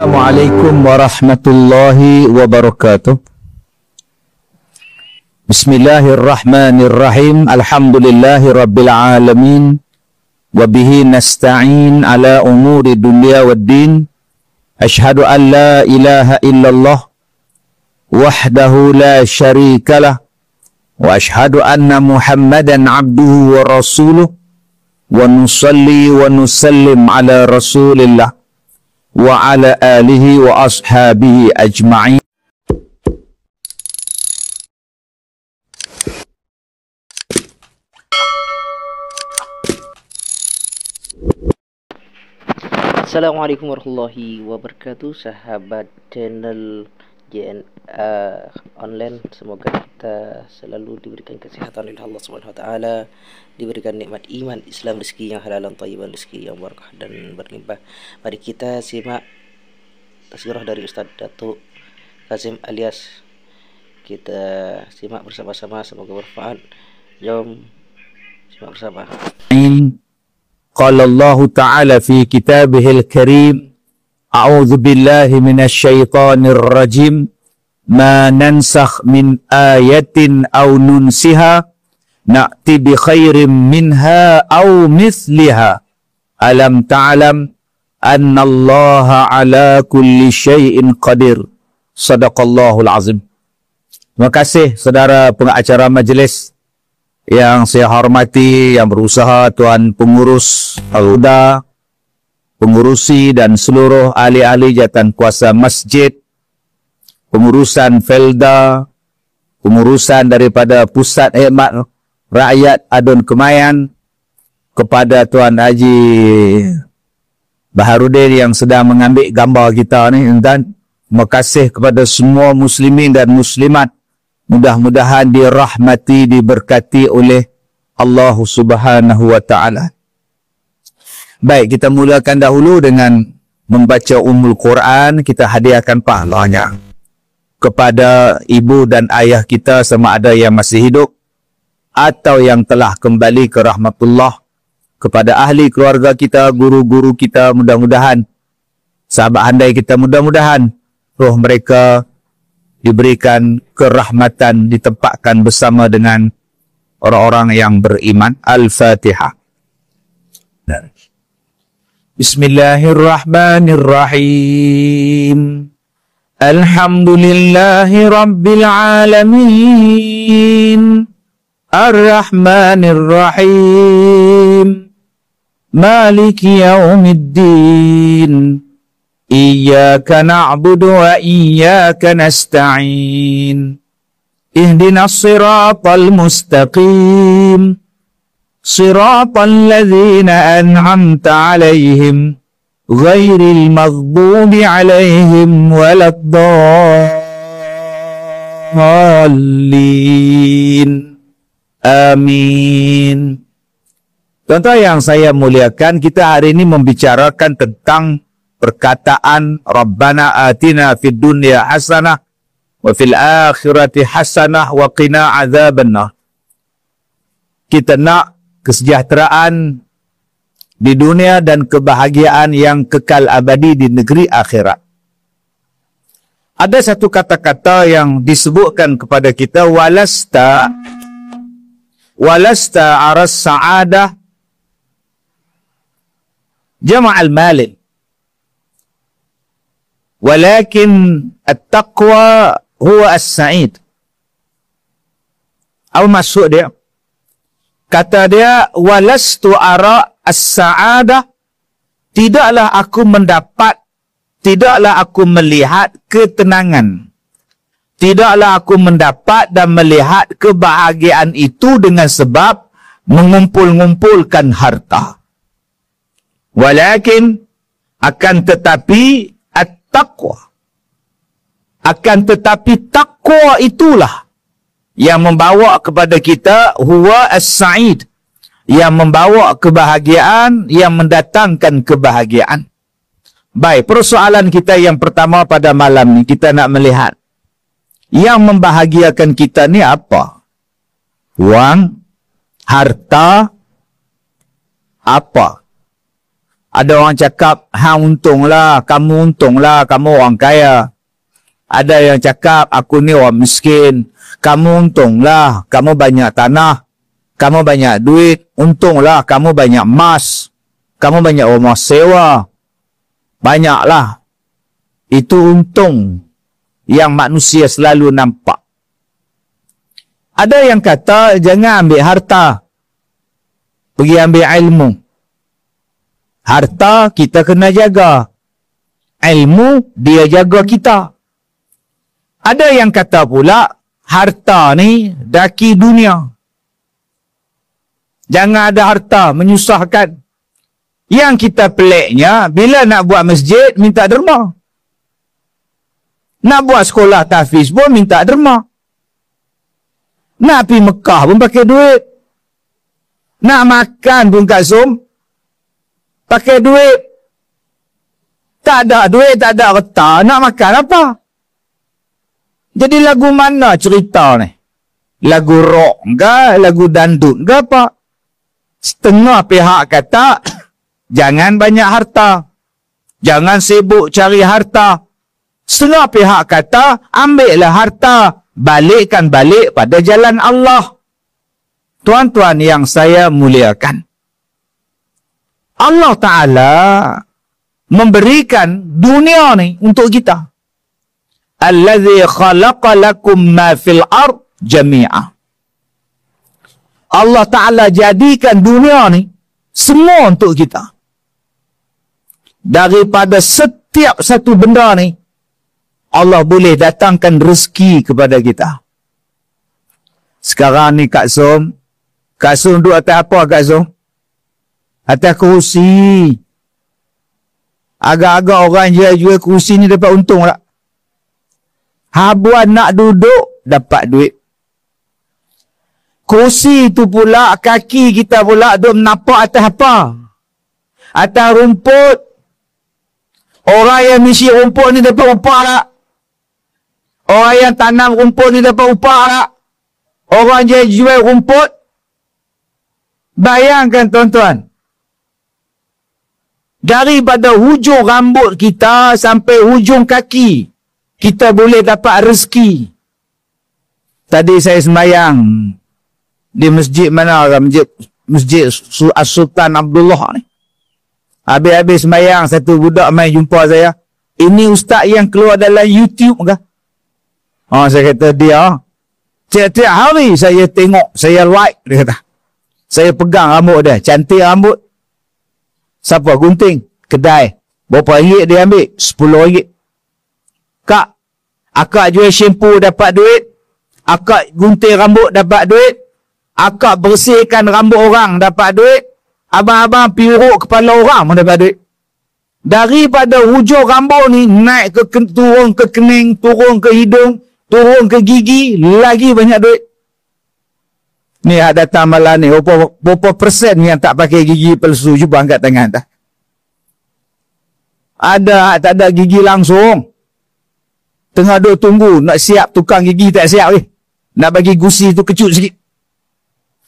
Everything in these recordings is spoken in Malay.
Assalamualaikum warahmatullahi wabarakatuh. Bismillahirrahmanirrahim. Alhamdulillahi rabbil alamin. Wabihi nasta'in ala umuri dunya waddin. Ashhadu an la ilaha illallah wahdahu la syarikalah. Wa ashhadu anna Muhammadan abduhu wa rasuluh. Wa nusalli wa nusallim ala rasulillah wa ala alihi wa ashabihi ajma'in. Assalamualaikum warahmatullahi wabarakatuh, sahabat channel JNA online. Semoga kita selalu diberikan kesihatan oleh Allah Subhanahu wa taala, diberikan nikmat iman, Islam, rezeki yang halal dan thayyiban, rezeki yang barakah dan berlimpah. Mari kita simak tazkirah dari Ustaz Datuk Kazim alias. Kita simak bersama-sama, semoga bermanfaat. Jom simak bersama. Qala Allah Ta'ala fi kitabihil karim, A'udzu billahi minasy syaithanir rajim, ma nansakh min ayatin aw nunsiha na'ti bi khairin minha aw mithliha alam ta'lam anna Allah ala kulli syai'in qadir. Sadaqallahul azim. Terima kasih saudara pengacara majlis yang saya hormati, yang berusaha, tuan pengurus Al-Huda, pengurusi dan seluruh ahli-ahli jawatan kuasa masjid, pengurusan Felda, pengurusan daripada Pusat Khidmat Rakyat Adun Kemayan, kepada Tuan Haji Baharudin yang sedang mengambil gambar kita ni, dan terima kasih kepada semua muslimin dan muslimat. Mudah-mudahan dirahmati, diberkati oleh Allah Subhanahu wa taala. Baik, kita mulakan dahulu dengan membaca Ummul Quran. Kita hadiahkan pahalanya kepada ibu dan ayah kita sama ada yang masih hidup atau yang telah kembali ke rahmatullah, kepada ahli keluarga kita, guru-guru kita, mudah-mudahan sahabat handai kita, mudah-mudahan roh mereka diberikan kerahmatan, ditempatkan bersama dengan orang-orang yang beriman. Al-Fatihah. Bismillahirrahmanirrahim. Alhamdulillahi rabbil alamin. Ar-Rahmanir-Rahim. Maliki yaumiddin. Iyyaka na'budu wa iyyaka nasta'in. Ihdinas siratal mustaqim. Siratal ladzina an'amta 'alaihim ghairil maghdubi 'alaihim waladdallin. Amin. Tuan-tuan yang saya muliakan, kita hari ini membicarakan tentang perkataan Rabbana atina fid dunya hasanah wa fil akhirati hasanah wa qina adzabannar. Kita nak kesejahteraan di dunia dan kebahagiaan yang kekal abadi di negeri akhirat. Ada satu kata-kata yang disebutkan kepada kita, walasta aras sa'adah jama'al malin, walakin at-taqwa huwa as-sa'id. Apa maksud dia? Kata dia, walastu ara as-sa'adah, tidaklah aku mendapat, tidaklah aku melihat ketenangan, tidaklah aku mendapat dan melihat kebahagiaan itu dengan sebab mengumpul-ngumpulkan harta. Walakin, akan tetapi at-taqwa, akan tetapi takwa itulah yang membawa kepada kita huwa as-sa'id, yang membawa kebahagiaan, yang mendatangkan kebahagiaan. Baik, persoalan kita yang pertama pada malam ni, kita nak melihat yang membahagiakan kita ni apa? Wang, harta, apa? Ada orang cakap, hang untunglah, kamu orang kaya. Ada yang cakap, aku ni orang miskin. Kamu untunglah, kamu banyak tanah. Kamu banyak duit. Untunglah, kamu banyak emas. Kamu banyak rumah sewa. Banyaklah. Itu untung yang manusia selalu nampak. Ada yang kata, jangan ambil harta. Pergi ambil ilmu. Harta kita kena jaga. Ilmu dia jaga kita. Ada yang kata pula, harta ni daki dunia. Jangan ada harta, menyusahkan. Yang kita peliknya, bila nak buat masjid, minta derma. Nak buat sekolah tahfiz pun minta derma. Nak pergi Mekah pun pakai duit. Nak makan pun Kak Som, pakai duit. Tak ada duit, tak ada harta, nak makan apa? Jadi lagu mana cerita ni? Lagu rock ke? Lagu dandut ke apa? Setengah pihak kata, jangan banyak harta. Jangan sibuk cari harta. Setengah pihak kata, ambillah harta. Balikkan balik pada jalan Allah. Tuan-tuan yang saya muliakan, Allah Ta'ala memberikan dunia ni untuk kita. Allazi khalaqa lakum ma fil ard jami'a. Allah Ta'ala jadikan dunia ni semua untuk kita. Daripada setiap satu benda ni, Allah boleh datangkan rezeki kepada kita. Sekarang ni Kak Som duduk atas apa Kak Som? Atas kerusi. Agak-agak orang jual kerusi ni dapat untung tak? Habuan nak duduk, dapat duit. Kerusi tu pula, kaki kita pula duduk menapak atas apa? Atas rumput. Orang yang misi rumput ni dapat upah tak? Orang yang tanam rumput ni dapat upah tak? Orang yang jual rumput. Bayangkan tuan-tuan. Daripada hujung rambut kita sampai hujung kaki, kita boleh dapat rezeki. Tadi saya sembahyang di masjid mana? Masjid Sultan Abdullah ni. Habis-habis sembahyang, satu budak main jumpa saya. Ini ustaz yang keluar dalam YouTube ke? Saya kata dia. Tiap-tiap hari saya tengok, saya like, dia kata. Saya pegang rambut dia, cantik rambut. Siapa gunting? Kedai. Berapa ringgit dia ambil? 10 ringgit. Kak, akak jual shampoo dapat duit. Akak gunting rambut dapat duit. Akak bersihkan rambut orang dapat duit. Abang-abang piruk kepala orang pun dapat duit. Daripada hujung rambut ni, naik turun ke kening, turun ke hidung, turun ke gigi, lagi banyak duit. Ni ada datang malam ni, berapa persen yang tak pakai gigi palsu? Cuba angkat tangan tak? Ada, tak ada gigi langsung. Tengah duk tunggu, nak siap tukang gigi tak siap ni. Nak bagi gusi tu kecut sikit.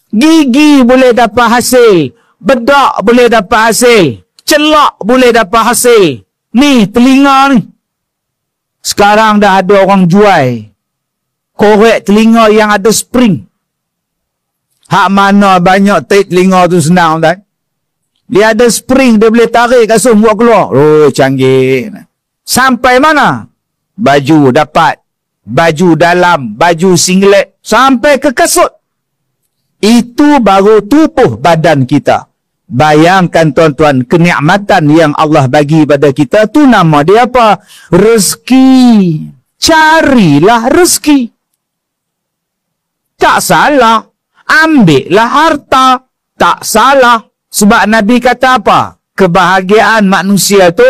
Gigi boleh dapat hasil. Bedak boleh dapat hasil. Celak boleh dapat hasil. Ni, telinga ni. Sekarang dah ada orang jual korek telinga yang ada spring. Hak mana banyak tape telinga tu senang tak? Dia ada spring, dia boleh tarik kasut buat keluar. Oh, canggih. Sampai mana? Baju dapat. Baju dalam, baju singlet. Sampai ke kasut. Itu baru tubuh badan kita. Bayangkan tuan-tuan, kenikmatan yang Allah bagi pada kita tu nama dia apa? Rezeki. Carilah rezeki. Tak salah. Ambillah harta. Tak salah. Sebab Nabi kata apa? Kebahagiaan manusia tu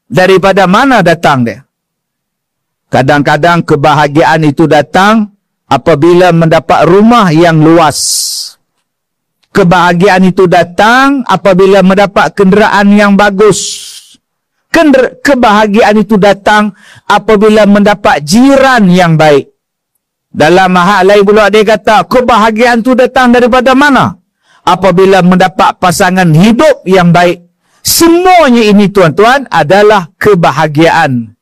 daripada mana datang dia? Kadang-kadang kebahagiaan itu datang apabila mendapat rumah yang luas. Kebahagiaan itu datang apabila mendapat kenderaan yang bagus. Kebahagiaan itu datang apabila mendapat jiran yang baik. Dalam hal lain pula dia kata, kebahagiaan itu datang daripada mana? Apabila mendapat pasangan hidup yang baik. Semuanya ini tuan-tuan adalah kebahagiaan.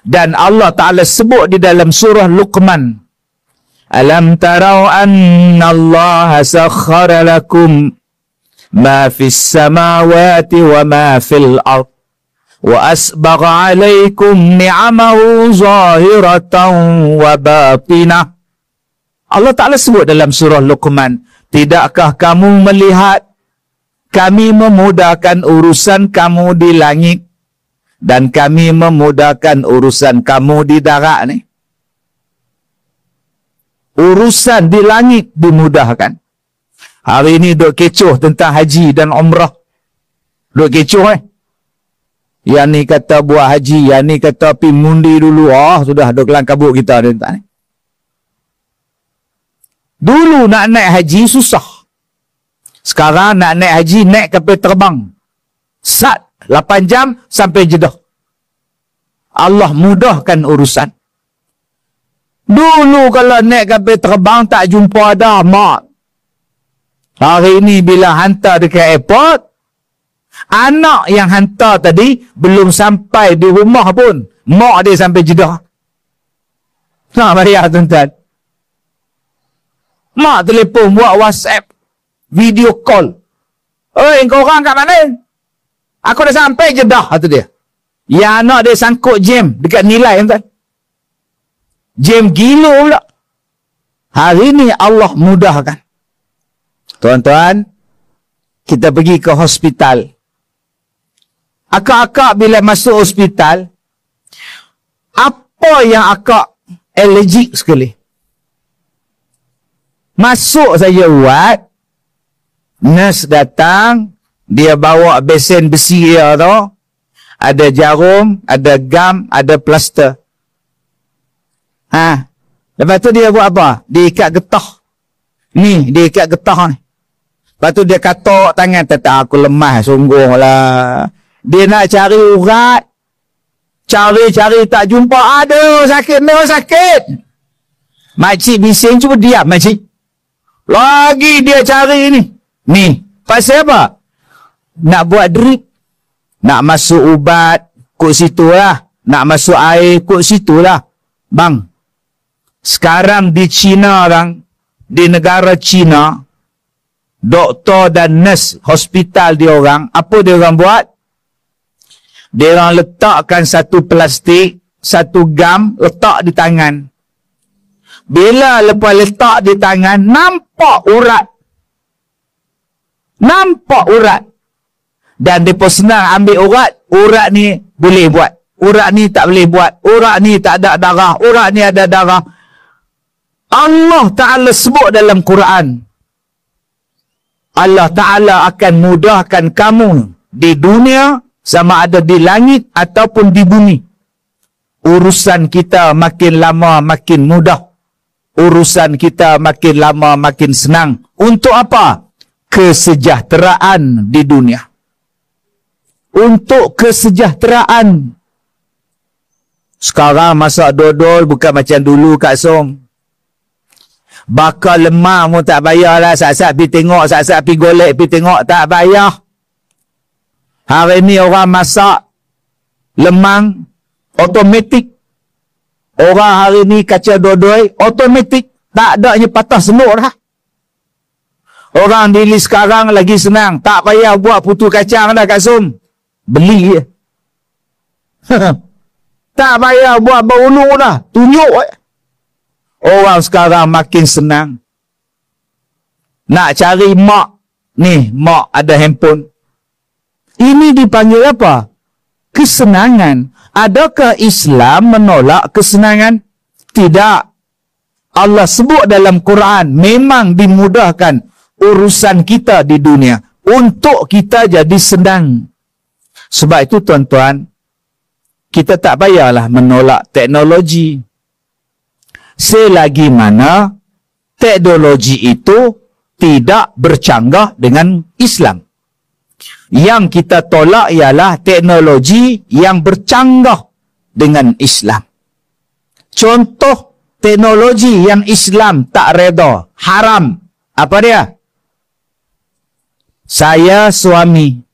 Dan Allah Ta'ala sebut di dalam surah Luqman, Alam tarau anna Allah sakhara lakum ma fis samawati wa ma fil ard wa asbagha alaikum ni'amahu zahiratan wa batinah. Allah Ta'ala sebut dalam surah Luqman, tidakkah kamu melihat kami memudahkan urusan kamu di langit dan kami memudahkan urusan kamu di darat ni. Urusan di langit dimudahkan. Hari ini duk kecoh tentang haji dan umrah. Duk kecoh Yang ni kata buat haji, yang ni kata pergi mundi dulu. Sudah duk kelang kabut kita tentang ni. Dulu nak naik haji susah. Sekarang nak naik haji naik kapal terbang. 8 jam sampai Jeddah. Allah mudahkan urusan. Dulu kalau naik kapal terbang tak jumpa ada mak. Hari ini bila hantar dekat airport, anak yang hantar tadi belum sampai di rumah pun, mak dia sampai Jeddah. Nak bayar tuan-tuan. Mak telefon buat WhatsApp, video call. Oi, kau orang kat mana? Aku dah sampai Jeddah, kata dia. Yang anak dia sangkut jam dekat nilai tuan. Jam gila pula. Hari ni Allah mudahkan. Tuan-tuan, kita pergi ke hospital. Akak-akak bila masuk hospital, apa yang akak allergic sekali? Masuk saja buat, nurse datang, dia bawa besen besi dia tu, ada jarum, ada gam, ada plaster. Lepas tu dia buat apa? Dia ikat getah. Ni, dia ikat getah ni. Lepas tu dia katok tangan. Tetap aku lemah sungguh lah. Dia nak cari urat. Cari-cari tak jumpa. Aduh, sakit, sakit. Makcik bising, cuba diam makcik. Lagi dia cari ni. Ni, pasal apa? Nak buat drip. Nak masuk ubat, kut situ lah. Nak masuk air, kut situ lah. Bang, sekarang di China orang, di negara China, doktor dan nurse hospital dia orang, apa dia orang buat? Dia orang letakkan satu plastik, satu gam, letak di tangan. Bila lepas letak di tangan, nampak urat. Nampak urat. Dan dia pun senang ambil urat. Urat ni boleh buat. Urat ni tak boleh buat. Urat ni tak ada darah. Urat ni ada darah. Allah Ta'ala sebut dalam Quran. Allah Ta'ala akan mudahkan kamu di dunia sama ada di langit ataupun di bumi. Urusan kita makin lama makin mudah. Urusan kita makin lama makin senang. Untuk apa? Kesejahteraan di dunia. Untuk kesejahteraan. Sekarang masak dodol bukan macam dulu Kak Som. Bakar lemah pun tak bayar lah. Saat-saat pergi tengok, saat-saat pergi golek, pergi tengok, tak bayar. Hari ni orang masak lemang automatik. Orang hari ni kaca dodoi automatik. Tak ada hanya patah senuk dah. Orang dili sekarang lagi senang. Tak payah buat putu kacang dah Kak Som. Beli je. Tak payah buat berulung dah. Tunjuk je. Orang sekarang makin senang. Nak cari mak. Ni, mak ada handphone. Ini dipanggil apa? Kesenangan. Adakah Islam menolak kesenangan? Tidak. Allah sebut dalam Quran, memang dimudahkan urusan kita di dunia. Untuk kita jadi senang. Sebab itu tuan-tuan, kita tak payahlah menolak teknologi. Selagi mana teknologi itu tidak bercanggah dengan Islam. Yang kita tolak ialah teknologi yang bercanggah dengan Islam. Contoh teknologi yang Islam tak reda, haram. Apa dia? Saya suami.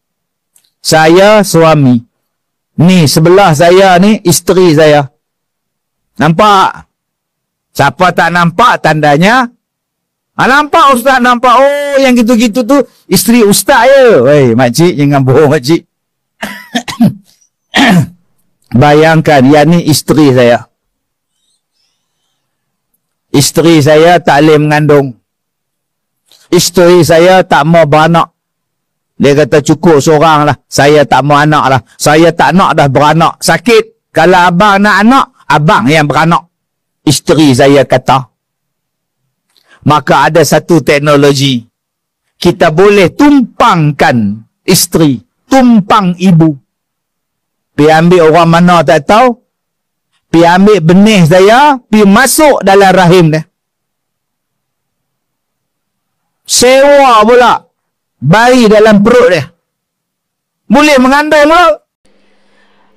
Saya suami. Ni sebelah saya ni isteri saya. Nampak? Siapa tak nampak tandanya? Nampak ustaz, nampak. Oh, yang gitu-gitu tu isteri ustaz je. Weh, makcik jangan bohong makcik. Bayangkan, yang ni isteri saya. Isteri saya tak boleh mengandung. Isteri saya tak mau beranak. Dia kata cukup seorang lah. Saya tak mau anak lah. Saya tak nak dah beranak. Sakit. Kalau abang nak anak, abang yang beranak. Isteri saya kata. Maka ada satu teknologi. Kita boleh tumpangkan isteri. Tumpang ibu. Pergi ambil orang mana tak tahu. Pergi ambil benih saya. Pergi masuk dalam rahim dia. Sewa pula. Bayi dalam perut dia. Boleh mengandung pula.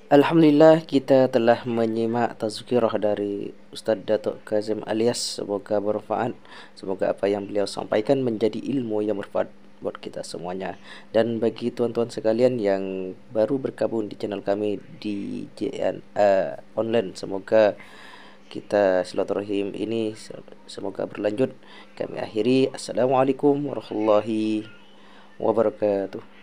Alhamdulillah, kita telah menyimak tazkirah dari Ustaz Datuk Kazim Alias. Semoga bermanfaat. Semoga apa yang beliau sampaikan menjadi ilmu yang bermanfaat buat kita semuanya. Dan bagi tuan-tuan sekalian yang baru bergabung di channel kami di JN Online, semoga kita silaturahim ini semoga berlanjut. Kami akhiri. Assalamualaikum warahmatullahi wabarakatuh.